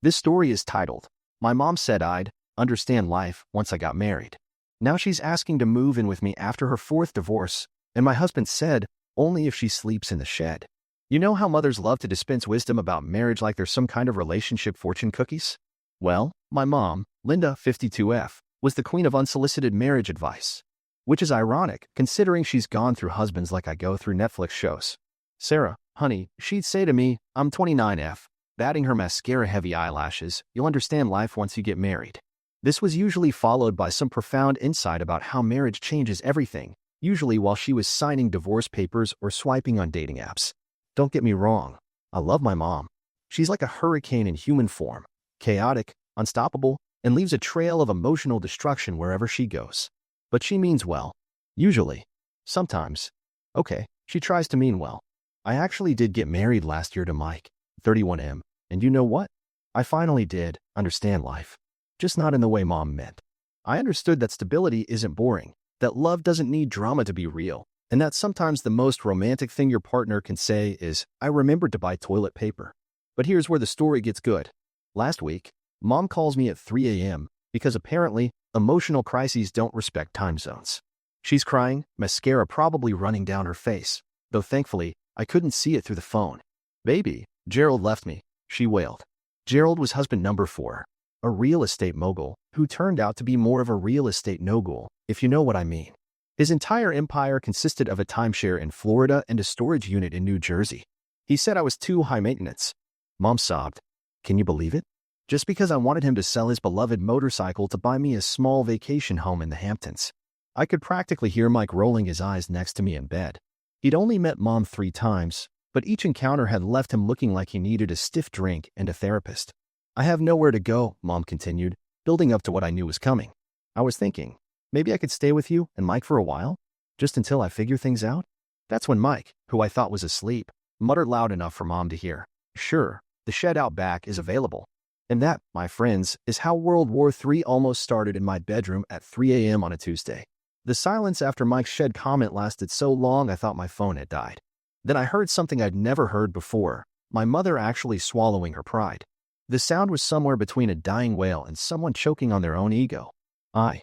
This story is titled, "My Mom Said I'd Understand Life Once I Got Married." Now she's asking to move in with me after her fourth divorce, and my husband said only if she sleeps in the shed. You know how mothers love to dispense wisdom about marriage like there's some kind of relationship fortune cookies? Well, my mom, Linda, 52F, was the queen of unsolicited marriage advice. Which is ironic, considering she's gone through husbands like I go through Netflix shows. Sarah, honey, she'd say to me, I'm 29F, batting her mascara-heavy eyelashes, you'll understand life once you get married. This was usually followed by some profound insight about how marriage changes everything, usually while she was signing divorce papers or swiping on dating apps. Don't get me wrong, I love my mom. She's like a hurricane in human form, chaotic, unstoppable, and leaves a trail of emotional destruction wherever she goes. But she means well. Usually. Sometimes. Okay, she tries to mean well. I actually did get married last year to Mike, 31M, and you know what? I finally did understand life. Just not in the way Mom meant. I understood that stability isn't boring, that love doesn't need drama to be real, and that sometimes the most romantic thing your partner can say is, I remembered to buy toilet paper. But here's where the story gets good. Last week, Mom calls me at 3 a.m. because apparently, emotional crises don't respect time zones. She's crying, mascara probably running down her face, though thankfully, I couldn't see it through the phone. Baby, Gerald left me, she wailed. Gerald was husband number 4, a real estate mogul who turned out to be more of a real estate no-gul, if you know what I mean. His entire empire consisted of a timeshare in Florida and a storage unit in New Jersey. He said I was too high maintenance. Mom sobbed. Can you believe it? Just because I wanted him to sell his beloved motorcycle to buy me a small vacation home in the Hamptons. I could practically hear Mike rolling his eyes next to me in bed. He'd only met Mom 3 times, but each encounter had left him looking like he needed a stiff drink and a therapist. I have nowhere to go, Mom continued, building up to what I knew was coming. I was thinking, maybe I could stay with you and Mike for a while, just until I figure things out? That's when Mike, who I thought was asleep, muttered loud enough for Mom to hear. Sure, the shed out back is available. And that, my friends, is how World War III almost started in my bedroom at 3 a.m. on a Tuesday. The silence after Mike's shed comment lasted so long I thought my phone had died. Then I heard something I'd never heard before, my mother actually swallowing her pride. The sound was somewhere between a dying whale and someone choking on their own ego. I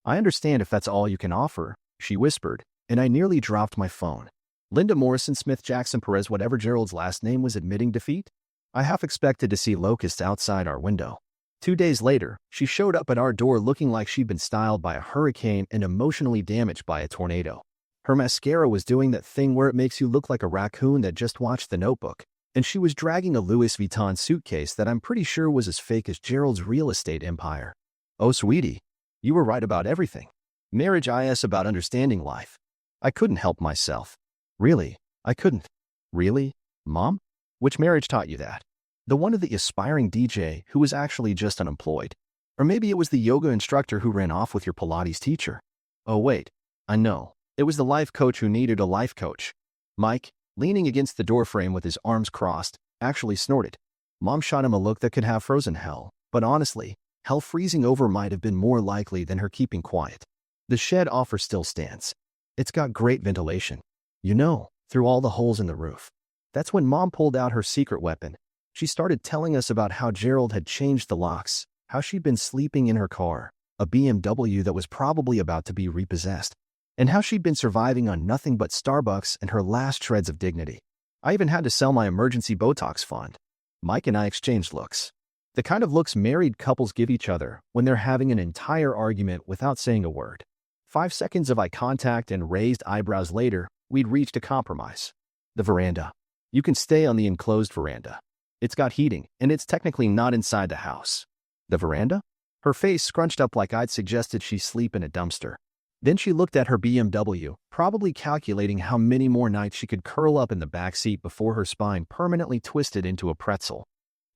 understand if that's all you can offer, she whispered, and I nearly dropped my phone. Linda Morrison Smith Jackson Perez, whatever Gerald's last name, was admitting defeat? I half expected to see locusts outside our window. 2 days later, she showed up at our door looking like she'd been styled by a hurricane and emotionally damaged by a tornado. Her mascara was doing that thing where it makes you look like a raccoon that just watched The Notebook, and she was dragging a Louis Vuitton suitcase that I'm pretty sure was as fake as Gerald's real estate empire. Oh, sweetie, you were right about everything. Marriage is about understanding life. I couldn't help myself. Really, I couldn't. Really, Mom? Which marriage taught you that? The one of the aspiring DJ who was actually just unemployed. Or maybe it was the yoga instructor who ran off with your Pilates teacher. Oh wait, I know. It was the life coach who needed a life coach. Mike, leaning against the doorframe with his arms crossed, actually snorted. Mom shot him a look that could have frozen hell, but honestly, hell freezing over might have been more likely than her keeping quiet. The shed offer still stands. It's got great ventilation. You know, through all the holes in the roof. That's when Mom pulled out her secret weapon. She started telling us about how Gerald had changed the locks, how she'd been sleeping in her car, a BMW that was probably about to be repossessed, and how she'd been surviving on nothing but Starbucks and her last shreds of dignity. I even had to sell my emergency Botox fund. Mike and I exchanged looks. The kind of looks married couples give each other when they're having an entire argument without saying a word. 5 seconds of eye contact and raised eyebrows later, we'd reached a compromise. The veranda. You can stay on the enclosed veranda. It's got heating, and it's technically not inside the house. The veranda? Her face scrunched up like I'd suggested she sleep in a dumpster. Then she looked at her BMW, probably calculating how many more nights she could curl up in the back seat before her spine permanently twisted into a pretzel.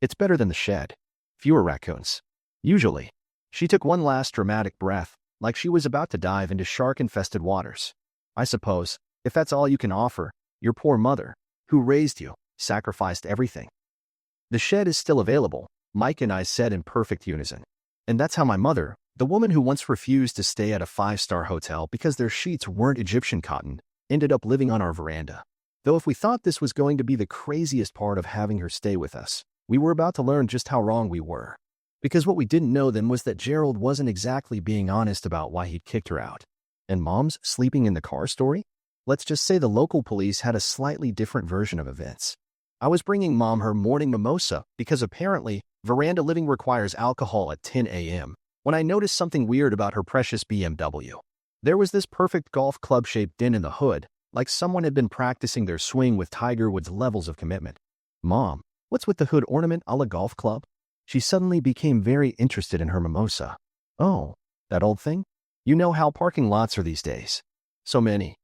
It's better than the shed. Fewer raccoons. Usually. She took one last dramatic breath, like she was about to dive into shark-infested waters. I suppose, if that's all you can offer, your poor mother, who raised you, sacrificed everything. The shed is still available, Mike and I said in perfect unison. And that's how my mother, the woman who once refused to stay at a 5-star hotel because their sheets weren't Egyptian cotton, ended up living on our veranda. Though if we thought this was going to be the craziest part of having her stay with us, We were about to learn just how wrong we were. Because what we didn't know then was that Gerald wasn't exactly being honest about why he'd kicked her out. And Mom's sleeping in the car story? Let's just say the local police had a slightly different version of events. I was bringing Mom her morning mimosa because apparently veranda living requires alcohol at 10 a.m. when I noticed something weird about her precious BMW. There was this perfect golf club-shaped dent in the hood, like someone had been practicing their swing with Tiger Woods' levels of commitment. Mom, what's with the hood ornament a la golf club? She suddenly became very interested in her mimosa. Oh, that old thing? You know how parking lots are these days. So many.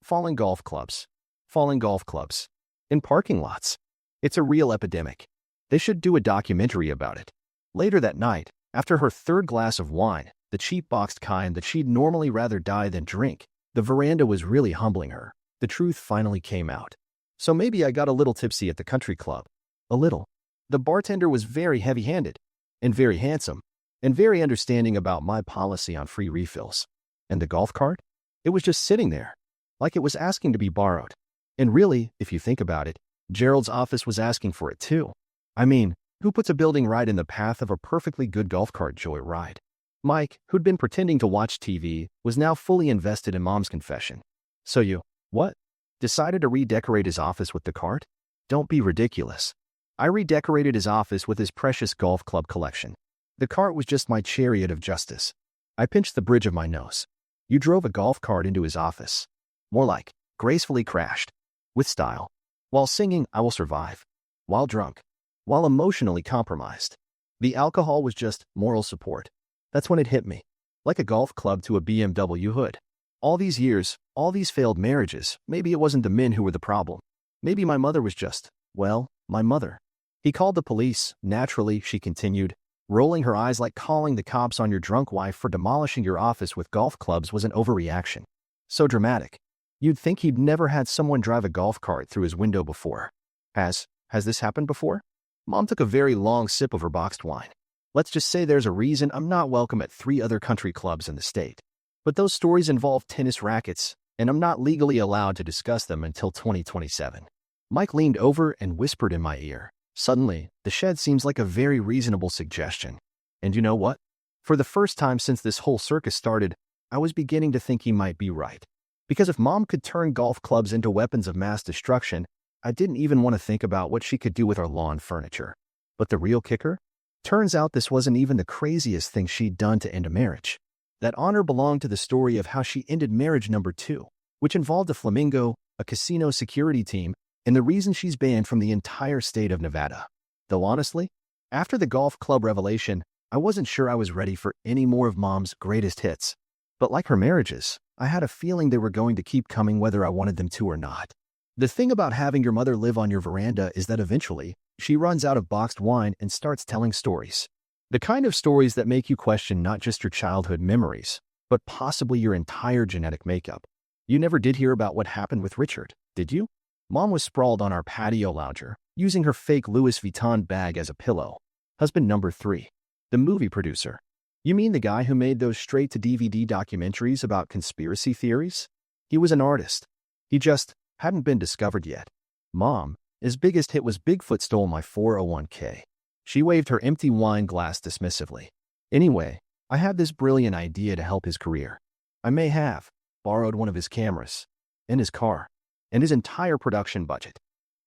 Falling golf clubs. Falling golf clubs. In parking lots. It's a real epidemic. They should do a documentary about it. Later that night, after her third glass of wine, the cheap boxed kind that she'd normally rather die than drink, the veranda was really humbling her. The truth finally came out. So maybe I got a little tipsy at the country club. A little. The bartender was very heavy-handed, and very handsome, and very understanding about my policy on free refills. And the golf cart? It was just sitting there, like it was asking to be borrowed. And really, if you think about it, Gerald's office was asking for it too. I mean, who puts a building right in the path of a perfectly good golf cart joyride? Mike, who'd been pretending to watch TV, was now fully invested in Mom's confession. So you, what? Decided to redecorate his office with the cart? Don't be ridiculous. I redecorated his office with his precious golf club collection. The cart was just my chariot of justice. I pinched the bridge of my nose. You drove a golf cart into his office. More like, gracefully crashed. With style. While singing, I Will Survive. While drunk. While emotionally compromised. The alcohol was just moral support. That's when it hit me. Like a golf club to a BMW hood. All these years, all these failed marriages, maybe it wasn't the men who were the problem. Maybe my mother was just, well, my mother. He called the police, naturally, she continued, rolling her eyes like calling the cops on your drunk wife for demolishing your office with golf clubs was an overreaction. So dramatic. You'd think he'd never had someone drive a golf cart through his window before. Has this happened before? Mom took a very long sip of her boxed wine. Let's just say there's a reason I'm not welcome at 3 other country clubs in the state. But those stories involve tennis rackets, and I'm not legally allowed to discuss them until 2027. Mike leaned over and whispered in my ear. Suddenly, the shed seems like a very reasonable suggestion. And you know what? For the first time since this whole circus started, I was beginning to think he might be right. Because if Mom could turn golf clubs into weapons of mass destruction, I didn't even want to think about what she could do with our lawn furniture. But the real kicker? Turns out this wasn't even the craziest thing she'd done to end a marriage. That honor belonged to the story of how she ended marriage number 2, which involved a flamingo, a casino security team, and the reason she's banned from the entire state of Nevada. Though honestly, after the golf club revelation, I wasn't sure I was ready for any more of Mom's greatest hits. But like her marriages, I had a feeling they were going to keep coming whether I wanted them to or not. The thing about having your mother live on your veranda is that eventually, she runs out of boxed wine and starts telling stories. The kind of stories that make you question not just your childhood memories, but possibly your entire genetic makeup. You never did hear about what happened with Richard, did you? Mom was sprawled on our patio lounger, using her fake Louis Vuitton bag as a pillow. Husband number 3. The movie producer. You mean the guy who made those straight-to-DVD documentaries about conspiracy theories? He was an artist. He just hadn't been discovered yet. Mom, his biggest hit was Bigfoot stole my 401k. She waved her empty wine glass dismissively. Anyway, I had this brilliant idea to help his career. I may have borrowed one of his cameras, and his car, and his entire production budget.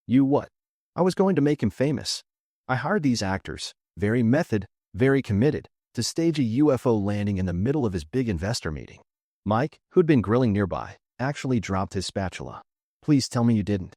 You what? I was going to make him famous. I hired these actors, very method, very committed, to stage a UFO landing in the middle of his big investor meeting. Mike, who'd been grilling nearby, actually dropped his spatula. Please tell me you didn't.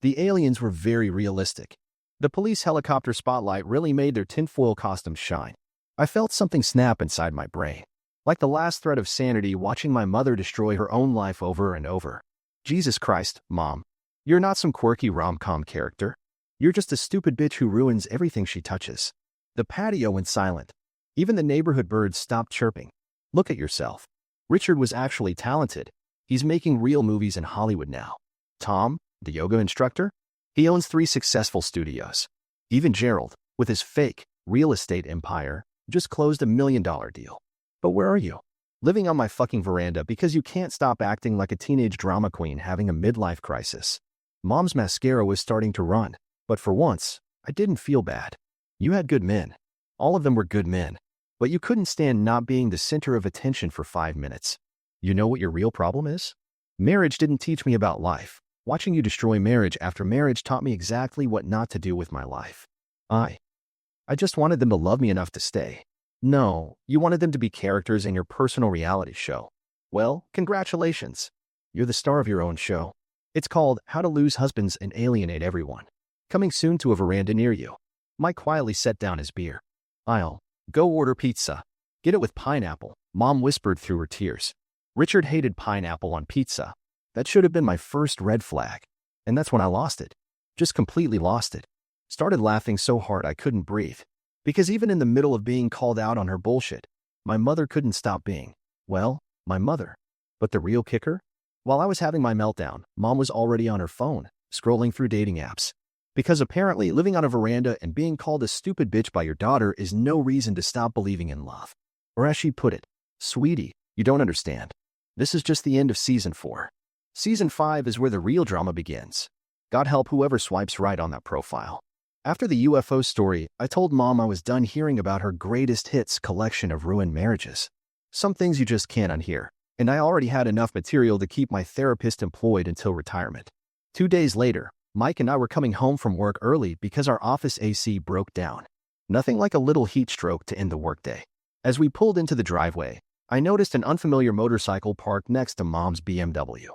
The aliens were very realistic. The police helicopter spotlight really made their tinfoil costumes shine. I felt something snap inside my brain, like the last thread of sanity watching my mother destroy her own life over and over. Jesus Christ, Mom. You're not some quirky rom-com character. You're just a stupid bitch who ruins everything she touches. The patio went silent. Even the neighborhood birds stopped chirping. Look at yourself. Richard was actually talented. He's making real movies in Hollywood now. Tom, the yoga instructor? He owns 3 successful studios. Even Gerald, with his fake real estate empire, just closed a $1 million deal. But where are you? Living on my fucking veranda because you can't stop acting like a teenage drama queen having a midlife crisis. Mom's mascara was starting to run, but for once, I didn't feel bad. You had good men. All of them were good men. But you couldn't stand not being the center of attention for 5 minutes. You know what your real problem is? Marriage didn't teach me about life. Watching you destroy marriage after marriage taught me exactly what not to do with my life. I just wanted them to love me enough to stay. No, you wanted them to be characters in your personal reality show. Well, congratulations. You're the star of your own show. It's called How to Lose Husbands and Alienate Everyone. Coming soon to a veranda near you. Mike quietly set down his beer. I'll go order pizza. Get it with pineapple, Mom whispered through her tears. Richard hated pineapple on pizza. That should have been my first red flag. And that's when I lost it. Just completely lost it. Started laughing so hard I couldn't breathe. Because even in the middle of being called out on her bullshit, my mother couldn't stop being, well, my mother. But the real kicker? While I was having my meltdown, Mom was already on her phone, scrolling through dating apps. Because apparently living on a veranda and being called a stupid bitch by your daughter is no reason to stop believing in love. Or as she put it, sweetie, you don't understand. This is just the end of season 4. Season 5 is where the real drama begins. God help whoever swipes right on that profile. After the UFO story, I told Mom I was done hearing about her greatest hits collection of ruined marriages. Some things you just can't unhear, and I already had enough material to keep my therapist employed until retirement. 2 days later, Mike and I were coming home from work early because our office AC broke down. Nothing like a little heat stroke to end the workday. As we pulled into the driveway, I noticed an unfamiliar motorcycle parked next to Mom's BMW.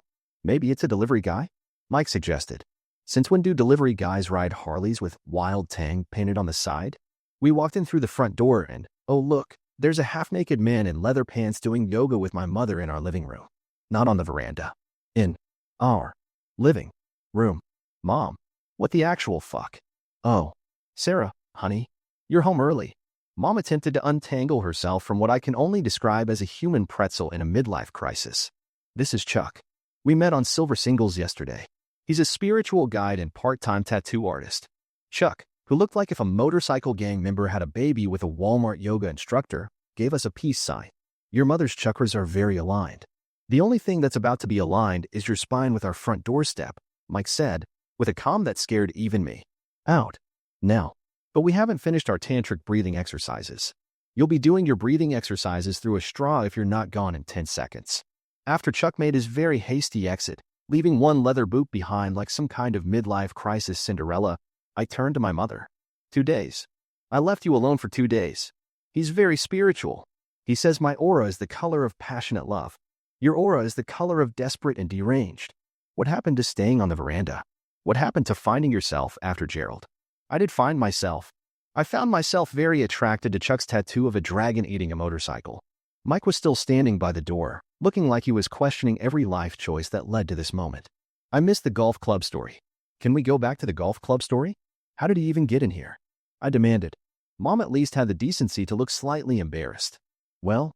Maybe it's a delivery guy? Mike suggested. Since when do delivery guys ride Harleys with Wild Tang painted on the side? We walked in through the front door and, oh look, there's a half-naked man in leather pants doing yoga with my mother in our living room. Not on the veranda. In our living room. Mom, what the actual fuck? Oh, Sarah, honey, you're home early. Mom attempted to untangle herself from what I can only describe as a human pretzel in a midlife crisis. This is Chuck. We met on Silver Singles yesterday. He's a spiritual guide and part-time tattoo artist. Chuck, who looked like if a motorcycle gang member had a baby with a Walmart yoga instructor, gave us a peace sign. Your mother's chakras are very aligned. The only thing that's about to be aligned is your spine with our front doorstep, Mike said, with a calm that scared even me. Out. Now. But we haven't finished our tantric breathing exercises. You'll be doing your breathing exercises through a straw if you're not gone in 10 seconds. After Chuck made his very hasty exit, leaving one leather boot behind like some kind of midlife crisis Cinderella, I turned to my mother. 2 days. I left you alone for 2 days. He's very spiritual. He says my aura is the color of passionate love. Your aura is the color of desperate and deranged. What happened to staying on the veranda? What happened to finding yourself after Gerald? I did find myself. I found myself very attracted to Chuck's tattoo of a dragon eating a motorcycle. Mike was still standing by the door, looking like he was questioning every life choice that led to this moment. I missed the golf club story. Can we go back to the golf club story? How did he even get in here? I demanded. Mom at least had the decency to look slightly embarrassed. Well,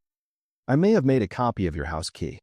I may have made a copy of your house key.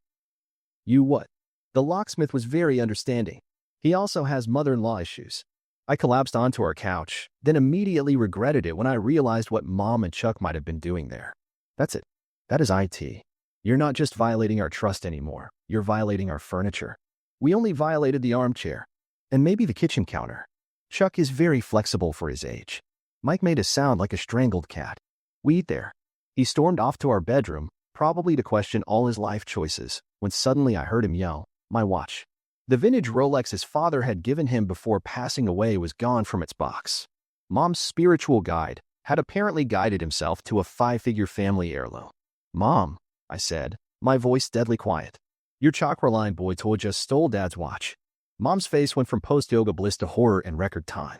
You what? The locksmith was very understanding. He also has mother-in-law issues. I collapsed onto our couch, then immediately regretted it when I realized what Mom and Chuck might have been doing there. That's it. That is IT. You're not just violating our trust anymore. You're violating our furniture. We only violated the armchair. And maybe the kitchen counter. Chuck is very flexible for his age. Mike made a sound like a strangled cat. We eat there. He stormed off to our bedroom, probably to question all his life choices, when suddenly I heard him yell, "My watch." The vintage Rolex his father had given him before passing away was gone from its box. Mom's spiritual guide had apparently guided himself to a 5-figure family heirloom. Mom, I said, my voice deadly quiet. Your chakra-line boy toy just stole Dad's watch. Mom's face went from post-yoga bliss to horror in record time.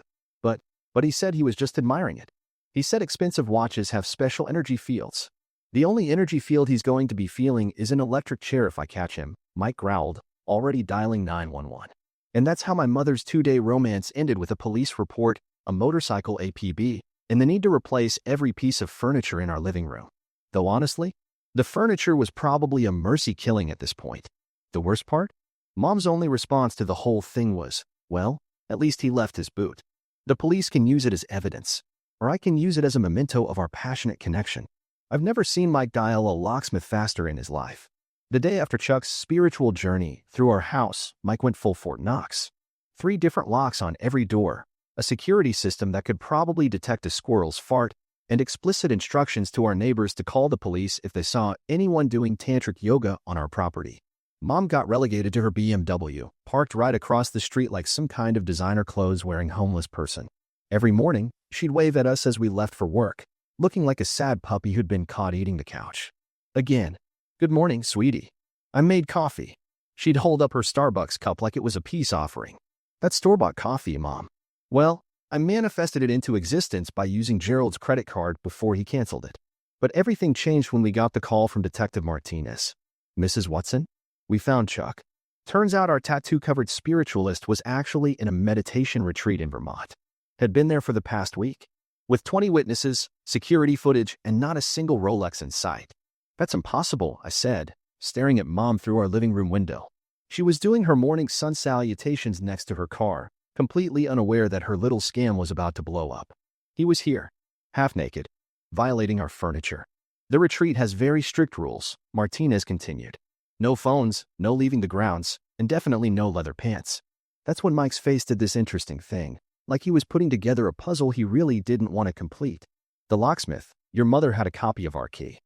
But he said he was just admiring it. He said expensive watches have special energy fields. The only energy field he's going to be feeling is an electric chair if I catch him, Mike growled, already dialing 911. And that's how my mother's 2-day romance ended, with a police report, a motorcycle APB, and the need to replace every piece of furniture in our living room. Though honestly, the furniture was probably a mercy killing at this point. The worst part? Mom's only response to the whole thing was, well, at least he left his boot. The police can use it as evidence, or I can use it as a memento of our passionate connection. I've never seen Mike dial a locksmith faster in his life. The day after Chuck's spiritual journey through our house, Mike went full Fort Knox. 3 different locks on every door, a security system that could probably detect a squirrel's fart, and explicit instructions to our neighbors to call the police if they saw anyone doing tantric yoga on our property. Mom got relegated to her BMW, parked right across the street like some kind of designer clothes-wearing homeless person. Every morning, she'd wave at us as we left for work, looking like a sad puppy who'd been caught eating the couch. Again, "Good morning, sweetie. I made coffee." She'd hold up her Starbucks cup like it was a peace offering. "That's store-bought coffee, Mom." Well, I manifested it into existence by using Gerald's credit card before he canceled it. But everything changed when we got the call from Detective Martinez. "Mrs. Watson, we found Chuck." Turns out our tattoo-covered spiritualist was actually in a meditation retreat in Vermont. Had been there for the past week, with 20 witnesses, security footage, and not a single Rolex in sight. "That's impossible," I said, staring at Mom through our living room window. She was doing her morning sun salutations next to her car, completely unaware that her little scam was about to blow up. "He was here, half naked, violating our furniture. The retreat has very strict rules," Martinez continued. "No phones, no leaving the grounds, and definitely no leather pants." That's when Mike's face did this interesting thing, like he was putting together a puzzle he really didn't want to complete. "The locksmith, your mother had a copy of our key."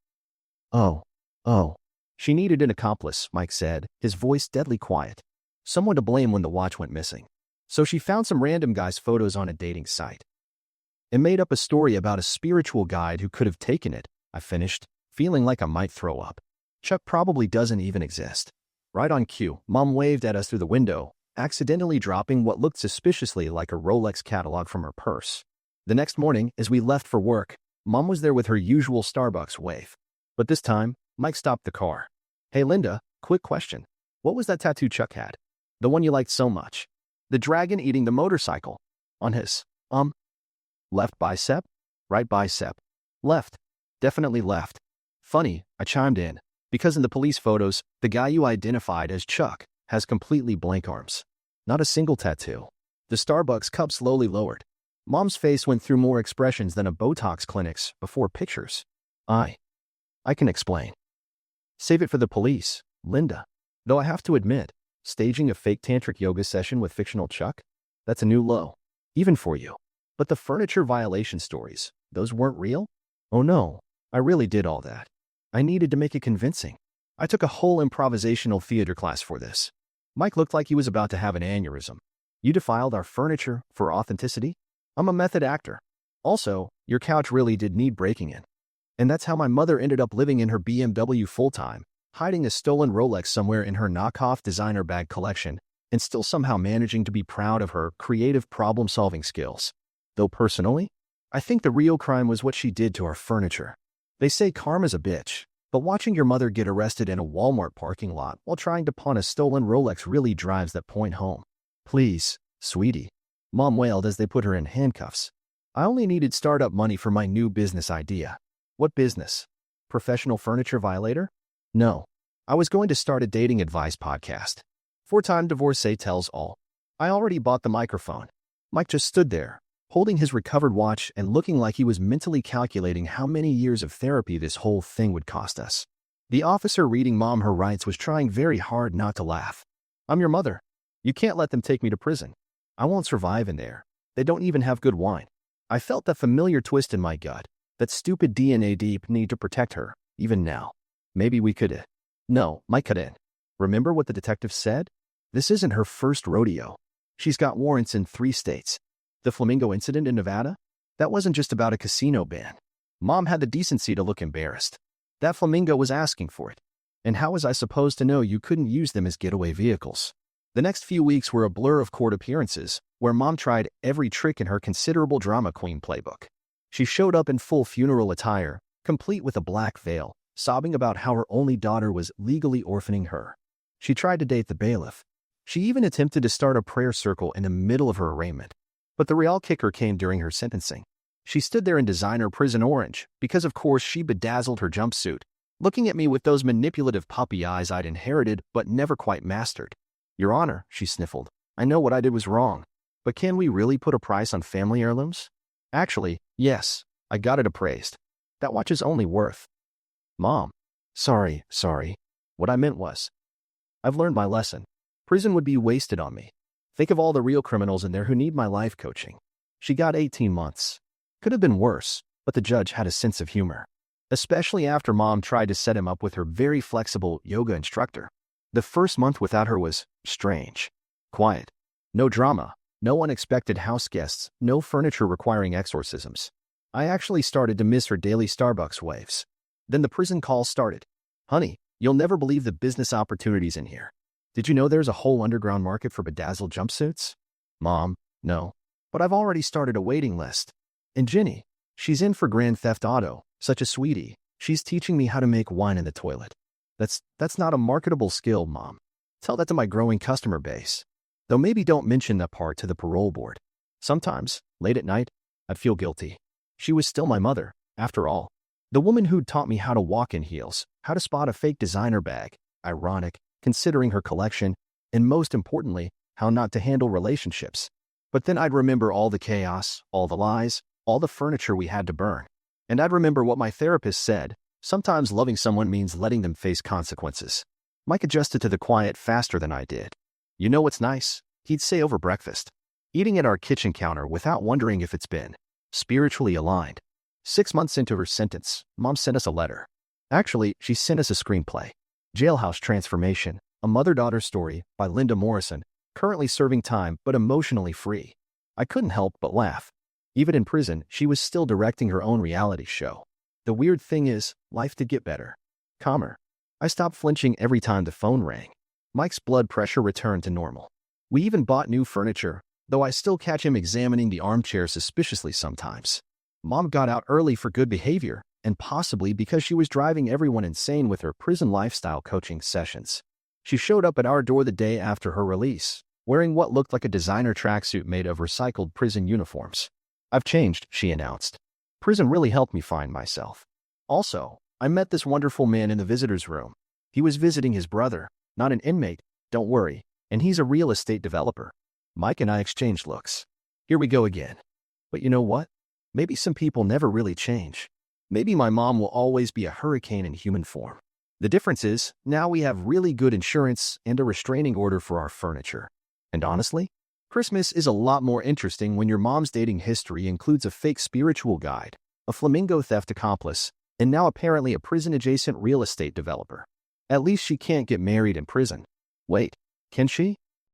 Oh. She needed an accomplice," Mike said, his voice deadly quiet. "Someone to blame when the watch went missing. So she found some random guy's photos on a dating site and made up a story about a spiritual guide who could have taken it," I finished, feeling like I might throw up. "Chuck probably doesn't even exist." Right on cue, Mom waved at us through the window, accidentally dropping what looked suspiciously like a Rolex catalog from her purse. The next morning, as we left for work, Mom was there with her usual Starbucks wave. But this time, Mike stopped the car. "Hey Linda, quick question. What was that tattoo Chuck had? The one you liked so much? The dragon eating the motorcycle. On his, left bicep? Right bicep? Left. Definitely left." "Funny," I chimed in, "because in the police photos, the guy you identified as Chuck has completely blank arms. Not a single tattoo." The Starbucks cup slowly lowered. Mom's face went through more expressions than a Botox clinic's before pictures. I can explain." "Save it for the police, Linda. Though I have to admit, staging a fake tantric yoga session with fictional Chuck? That's a new low. Even for you. But the furniture violation stories, those weren't real?" "Oh no, I really did all that. I needed to make it convincing. I took a whole improvisational theater class for this." Mike looked like he was about to have an aneurysm. "You defiled our furniture for authenticity? I'm a method actor. Also, your couch really did need breaking in. And that's how my mother ended up living in her BMW full-time, hiding a stolen Rolex somewhere in her knockoff designer bag collection, and still somehow managing to be proud of her creative problem-solving skills. Though personally, I think the real crime was what she did to our furniture. They say karma's a bitch, but watching your mother get arrested in a Walmart parking lot while trying to pawn a stolen Rolex really drives that point home." "Please, sweetie," Mom wailed as they put her in handcuffs. "I only needed startup money for my new business idea." "What business? Professional furniture violator?" "No. I was going to start a dating advice podcast. Four-time divorcee tells all." I already bought the microphone. Mike just stood there, holding his recovered watch and looking like he was mentally calculating how many years of therapy this whole thing would cost us. The officer reading Mom her rights was trying very hard not to laugh. "I'm your mother. You can't let them take me to prison. I won't survive in there. They don't even have good wine." I felt that familiar twist in my gut, that stupid DNA deep need to protect her, even now. "Maybe we could." "No," Mike cut in. "Remember what the detective said? This isn't her first rodeo. She's got warrants in 3 states. The Flamingo incident in Nevada? That wasn't just about a casino ban." Mom had the decency to look embarrassed. "That Flamingo was asking for it. And how was I supposed to know you couldn't use them as getaway vehicles?" The next few weeks were a blur of court appearances, where Mom tried every trick in her considerable drama queen playbook. She showed up in full funeral attire, complete with a black veil, sobbing about how her only daughter was legally orphaning her. She tried to date the bailiff. She even attempted to start a prayer circle in the middle of her arraignment. But the real kicker came during her sentencing. She stood there in designer prison orange, because of course she bedazzled her jumpsuit, looking at me with those manipulative puppy eyes I'd inherited but never quite mastered. "Your Honor," she sniffled, "I know what I did was wrong. But can we really put a price on family heirlooms? Actually, yes, I got it appraised. That watch is only worth." "Mom. Sorry. What I meant was, I've learned my lesson. Prison would be wasted on me. Think of all the real criminals in there who need my life coaching. She got 18 months. Could have been worse, but the judge had a sense of humor. Especially after Mom tried to set him up with her very flexible yoga instructor. The first month without her was strange. Quiet. No drama. No unexpected house guests. No furniture requiring exorcisms. I actually started to miss her daily Starbucks waves. Then the prison call started. Honey, you'll never believe the business opportunities in here. Did you know there's a whole underground market for bedazzled jumpsuits? Mom, no. But I've already started a waiting list. And Ginny, she's in for Grand Theft Auto, such a sweetie. She's teaching me how to make wine in the toilet. That's not a marketable skill, Mom. Tell that to my growing customer base. Though maybe don't mention that part to the parole board. Sometimes, late at night, I'd feel guilty. She was still my mother, after all. The woman who'd taught me how to walk in heels, how to spot a fake designer bag, ironic, considering her collection, and most importantly, how not to handle relationships. But then I'd remember all the chaos, all the lies, all the furniture we had to burn. And I'd remember what my therapist said, sometimes loving someone means letting them face consequences. Mike adjusted to the quiet faster than I did. You know what's nice? He'd say over breakfast. Eating at our kitchen counter without wondering if it's been spiritually aligned. 6 months into her sentence, Mom sent us a letter. Actually, she sent us a screenplay. Jailhouse Transformation, a mother-daughter story by Linda Morrison, currently serving time but emotionally free. I couldn't help but laugh. Even in prison, she was still directing her own reality show. The weird thing is, life did get better. Calmer. I stopped flinching every time the phone rang. Mike's blood pressure returned to normal. We even bought new furniture, though I still catch him examining the armchair suspiciously sometimes. Mom got out early for good behavior, and possibly because she was driving everyone insane with her prison lifestyle coaching sessions. She showed up at our door the day after her release, wearing what looked like a designer tracksuit made of recycled prison uniforms. I've changed, she announced. Prison really helped me find myself. Also, I met this wonderful man in the visitor's room. He was visiting his brother, not an inmate, don't worry, and he's a real estate developer. Mike and I exchanged looks. Here we go again. But you know what? Maybe some people never really change. Maybe my mom will always be a hurricane in human form. The difference is, now we have really good insurance and a restraining order for our furniture. And honestly, Christmas is a lot more interesting when your mom's dating history includes a fake spiritual guide, a flamingo theft accomplice, and now apparently a prison-adjacent real estate developer. At least she can't get married in prison. Wait, can she?